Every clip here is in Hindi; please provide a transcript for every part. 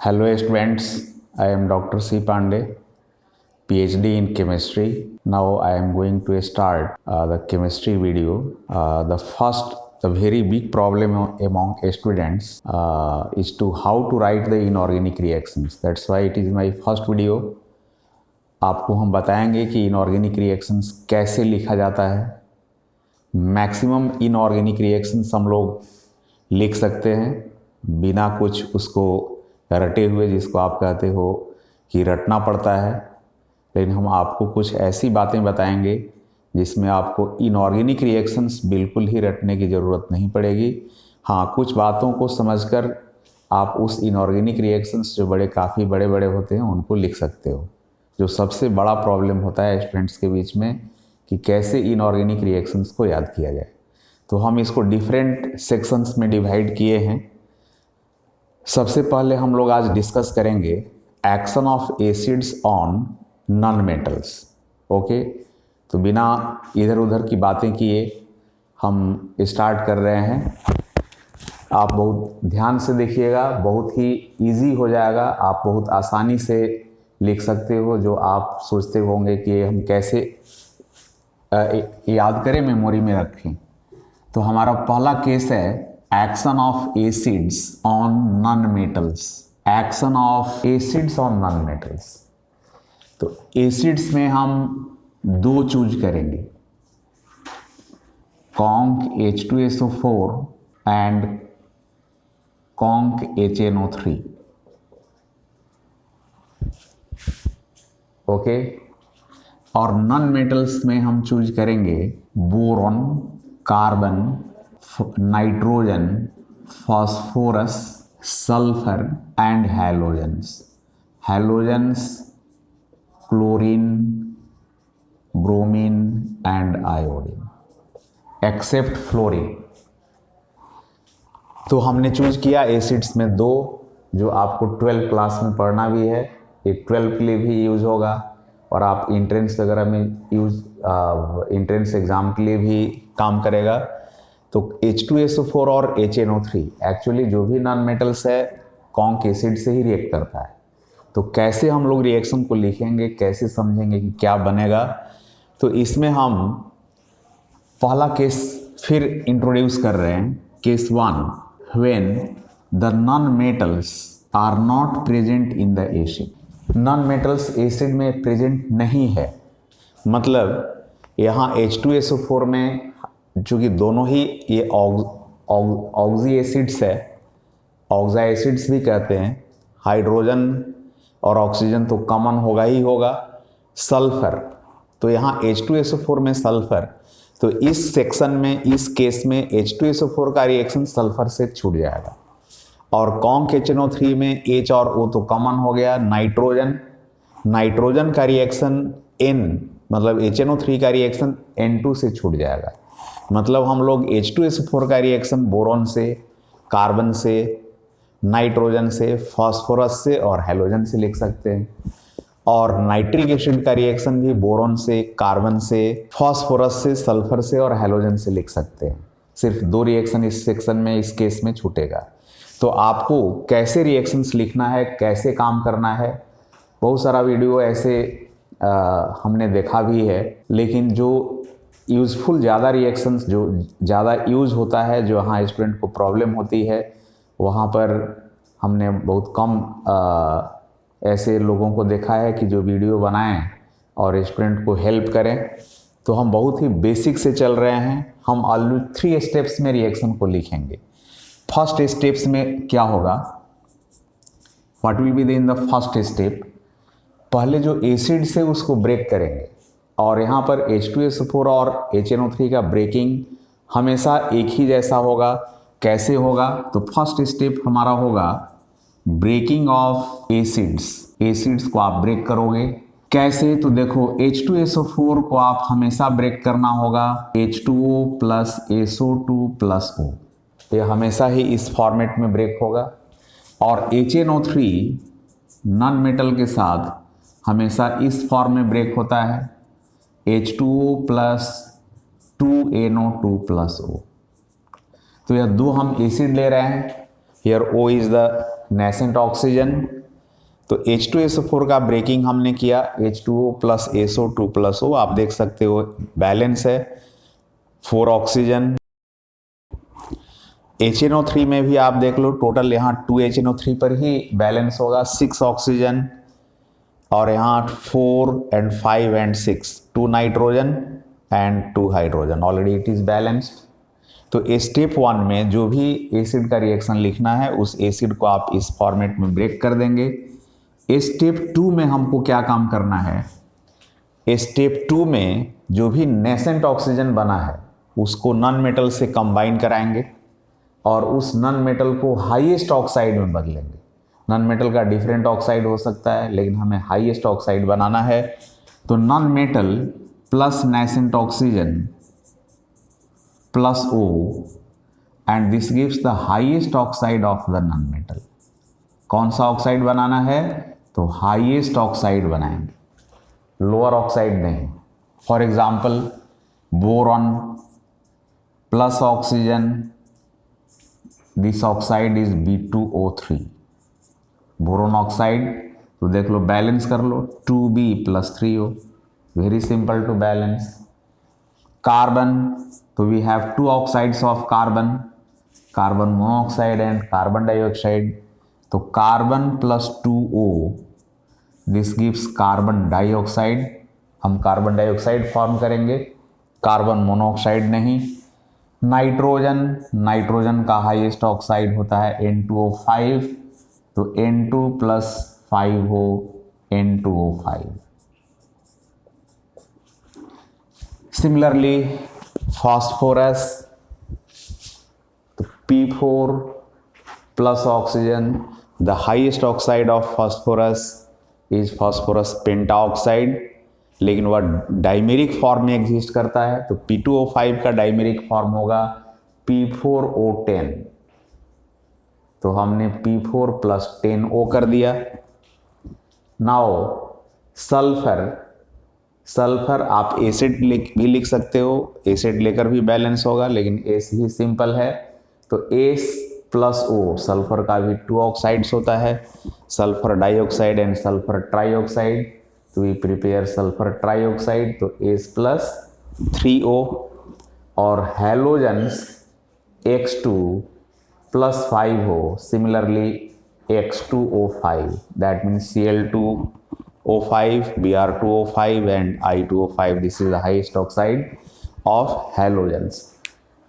Hello students, I am Dr. C. Pandey, PhD in chemistry. Now I am going to start the chemistry video. The very big problem among students is to how to write the inorganic reactions. That's why it is my first video. आपको हम बताएंगे कि इनऑर्गेनिक रिएक्शंस कैसे लिखा जाता है। मैक्सिमम इनऑर्गेनिक रिएक्शंस हम लोग लिख सकते हैं बिना कुछ उसको रटे हुए, जिसको आप कहते हो कि रटना पड़ता है। लेकिन हम आपको कुछ ऐसी बातें बताएंगे जिसमें आपको इनऑर्गेनिक रिएक्शंस बिल्कुल ही रटने की ज़रूरत नहीं पड़ेगी। हाँ, कुछ बातों को समझकर आप उस इनऑर्गेनिक रिएक्शंस जो काफ़ी बड़े बड़े होते हैं उनको लिख सकते हो। जो सबसे बड़ा प्रॉब्लम होता है स्टूडेंट्स के बीच में कि कैसे इनऑर्गेनिक रिएक्शंस को याद किया जाए, तो हम इसको डिफरेंट सेक्शंस में डिवाइड किए हैं। सबसे पहले हम लोग आज डिस्कस करेंगे action of acids on non metals. Okay, तो बिना इधर उधर की बातें किए हम स्टार्ट कर रहे हैं। आप बहुत ध्यान से देखिएगा, बहुत ही इजी हो जाएगा। आप बहुत आसानी से लिख सकते हो। जो आप सोचते होंगे कि हम कैसे याद करें, मेमोरी में रखें, तो हमारा पहला केस है action of acids on non metals. Action of acids on non metals, तो एसिड्स में हम दो चूज करेंगे, conc H2SO4 and conc HNO3। Okay, और नॉन मेटल्स में हम चूज करेंगे boron, carbon, nitrogen, phosphorus, sulphur and halogens. Halogens chlorine, bromine and iodine, except fluorine. तो हमने चूज किया एसिड्स में दो, जो आपको 12 क्लास में पढ़ना भी है। ये 12 के लिए भी यूज होगा और आप इंट्रेंस वगैरह में इंट्रेंस एग्जाम के लिए भी काम करेगा। तो H2SO4 और HNO3 एक्चुअली जो भी नॉन मेटल्स है कॉन्क एसिड से ही रिएक्ट करता है। तो कैसे हम लोग रिएक्शन को लिखेंगे, कैसे समझेंगे कि क्या बनेगा, तो इसमें हम पहला केस फिर इंट्रोड्यूस कर रहे हैं। Case 1, when the non metals are not present in the acid. Non metals acid में प्रेजेंट नहीं है, मतलब यहाँ H2SO4 में चूँकि दोनों ही ये ऑक्सी एसिड्स है, ऑक्सा एसिड्स भी कहते हैं, हाइड्रोजन और ऑक्सीजन तो कॉमन होगा ही होगा। सल्फर, तो यहाँ H2SO4 में सल्फर, तो इस सेक्शन में, इस केस में H2SO4 का रिएक्शन सल्फर से छूट जाएगा। और कॉन्क HNO3 में H और O तो कॉमन हो गया। नाइट्रोजन, नाइट्रोजन का रिएक्शन N मतलब HNO3 का रिएक्शन N2 से छूट जाएगा। मतलब हम लोग H2SO4 का रिएक्शन बोरॉन से, कार्बन से, नाइट्रोजन से, फास्फोरस से और हैलोजन से लिख सकते हैं। और नाइट्रिक एसिड का रिएक्शन भी बोरॉन से, कार्बन से, फास्फोरस से, सल्फर से और हैलोजन से लिख सकते हैं। सिर्फ दो रिएक्शन इस सेक्शन में, इस केस में छूटेगा। तो आपको कैसे रिएक्शंस लिखना है, कैसे काम करना है, बहुत सारा वीडियो ऐसे हमने देखा भी है। लेकिन जो यूज़फुल ज़्यादा रिएक्शंस, जो ज़्यादा यूज़ होता है, जो हाँ स्टूडेंट को प्रॉब्लम होती है, वहाँ पर हमने बहुत कम ऐसे लोगों को देखा है कि जो वीडियो बनाएं और स्टूडेंट को हेल्प करें। तो हम बहुत ही बेसिक से चल रहे हैं। हम ऑलरेडी 3 स्टेप्स में रिएक्शन को लिखेंगे। फर्स्ट स्टेप्स में क्या होगा, what will be the in the first step, पहले जो एसिड से उसको ब्रेक करेंगे। और यहाँ पर H2SO4 और HNO3 का ब्रेकिंग हमेशा एक ही जैसा होगा। कैसे होगा, तो फर्स्ट स्टेप हमारा होगा ब्रेकिंग ऑफ एसिड्स। एसिड्स को आप ब्रेक करोगे कैसे, तो देखो H2SO4 को आप हमेशा ब्रेक करना होगा H2O plus SO2 plus O, ये हमेशा ही इस फॉर्मेट में ब्रेक होगा। और HNO3 नॉन मेटल के साथ हमेशा इस फॉर्म में ब्रेक होता है, H2O plus 2NO2 plus O। तो यह दो हम एसिड ले रहे हैं। Here O is the nascent oxygen. तो H2SO4 का ब्रेकिंग हमने किया, H2O plus SO2 plus O, आप देख सकते हो बैलेंस है, 4 ऑक्सीजन। HNO3 में भी आप देख लो, टोटल यहाँ 2 HNO3 पर ही बैलेंस होगा, 6 ऑक्सीजन, और यहाँ 4 and 5 and 6, 2 nitrogen and 2 hydrogen, already it is balanced. तो स्टेप 1 में जो भी एसिड का रिएक्शन लिखना है उस एसिड को आप इस फॉर्मेट में ब्रेक कर देंगे। स्टेप 2 में हमको क्या काम करना है, स्टेप 2 में जो भी नेसेंट ऑक्सीजन बना है उसको नॉन मेटल से कंबाइन कराएंगे और उस नॉन मेटल को हाईएस्ट ऑक्साइड में बदलेंगे। नॉन मेटल का डिफरेंट ऑक्साइड हो सकता है, लेकिन हमें हाईएस्ट ऑक्साइड बनाना है। तो non metal plus nascent oxygen plus O, and this gives the highest oxide of the non metal. कौन सा ऑक्साइड बनाना है, तो हाईएस्ट ऑक्साइड बनाएंगे, लोअर ऑक्साइड नहीं। For example boron plus oxygen, this oxide is B2O3, boron oxide. तो देख लो, बैलेंस कर लो, 2B plus 3O, very simple to balance. Carbon, तो we have 2 oxides of carbon, carbon monoxide and carbon dioxide. तो carbon plus 2O, this gives carbon dioxide. हम कार्बन डाइऑक्साइड फॉर्म करेंगे, कार्बन मोनोऑक्साइड नहीं। नाइट्रोजन, नाइट्रोजन का हाईएस्ट ऑक्साइड होता है N2O5, तो N2 plus 5O, N2O5। Similarly phosphorus, तो P4 plus oxygen, the highest oxide of phosphorus is phosphorus pentoxide, लेकिन वह डाइमेरिक फॉर्म में एग्जिस्ट करता है। तो P2O5 का डाइमेरिक फॉर्म होगा P4O10, तो हमने P4 प्लस 10O कर दिया। नाउ सल्फर, सल्फर आप एसिड भी लिख सकते हो, एसिड लेकर भी बैलेंस होगा, लेकिन एस ही सिंपल है। तो एस प्लस ओ, सल्फर का भी 2 ऑक्साइड्स होता है, sulphur dioxide and sulphur trioxide. तो वी प्रिपेयर सल्फर ट्राइऑक्साइड, तो एस प्लस 3O। और halogens X2 plus 5O, similarly X2O5, that means Cl2O5, Br2O5 and I2O5, this is the highest oxide of halogens।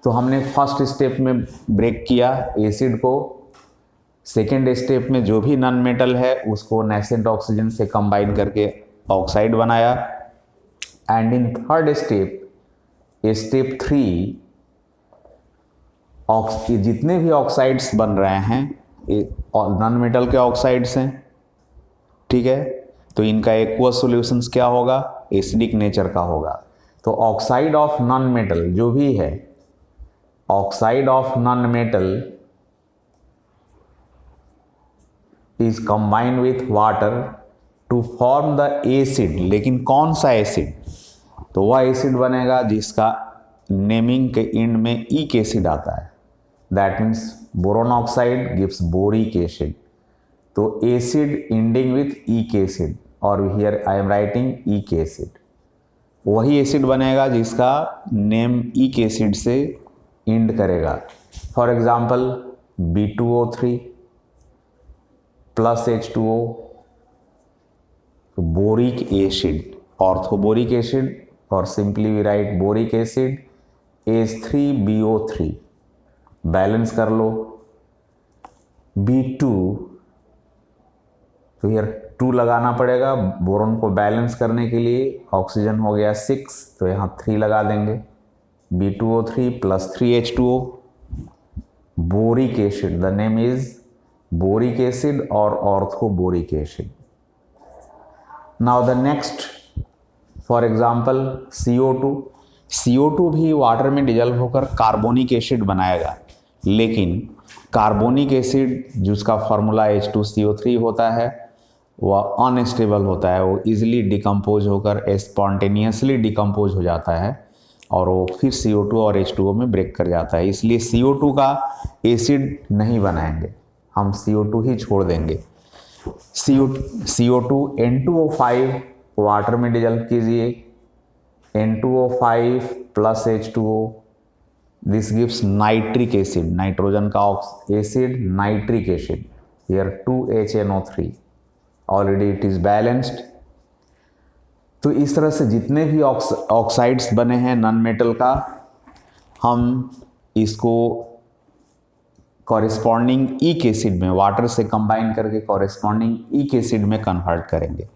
तो हमने फर्स्ट स्टेप में ब्रेक किया एसिड को। सेकेंड स्टेप में जो भी नॉन मेटल है उसको नेसेंट ऑक्सीजन से कंबाइन करके ऑक्साइड बनाया। And in third step, step 3, जितने भी ऑक्साइड्स बन रहे हैं नॉन मेटल के ऑक्साइड्स हैं, ठीक है। तो इनका एक्वस सॉल्यूशंस क्या होगा, एसिडिक नेचर का होगा। तो ऑक्साइड ऑफ नॉन मेटल जो भी है, oxide of non metal is combined with water to form the acid. लेकिन कौन सा एसिड, तो वह एसिड बनेगा जिसका नेमिंग के एंड में ईक एसिड आता है, that means boron oxide gives boric acid. तो acid ending with ic acid, और here I am writing ic acid, वही एसिड बनेगा जिसका नेम ईक एसिड से एंड करेगा। For example B2O3 plus H2O, तो बोरिक एसिड, ऑर्थोबोरिक एसिड, और simply we write boric acid H3BO3। Balance कर लो, B2, तो यार 2 लगाना पड़ेगा बोरोन को बैलेंस करने के लिए। ऑक्सीजन हो गया 6, तो यहाँ 3 लगा देंगे, B2O3 plus 3H2O। Boric acid, the name is boric acid और orthoboric acid. Now the next, for example CO2। CO2 भी वाटर में डिजल्व होकर कार्बोनिक एसिड बनाएगा, लेकिन कार्बोनिक एसिड जिसका फॉर्मूला H2CO3 होता है वह अनस्टेबल होता है, वो इजीली डिकम्पोज होकर स्पॉन्टेनियसली डिकम्पोज हो जाता है और वो फिर CO2 और H2O में ब्रेक कर जाता है। इसलिए CO2 का एसिड नहीं बनाएंगे, हम CO2 ही छोड़ देंगे। CO2 N2O5 वाटर में डिजल्व कीजिए, N2O5 plus H2O, this gives nitric acid, nitrogen का acid nitric acid, here 2HNO3, already it is balanced. तो इस तरह से जितने भी ऑक्साइड्स बने हैं नॉन मेटल का, हम इसको कॉरेस्पॉन्डिंग ईक एसिड में वाटर से कंबाइन करके कॉरेस्पॉन्डिंग ईक एसिड में कन्वर्ट करेंगे।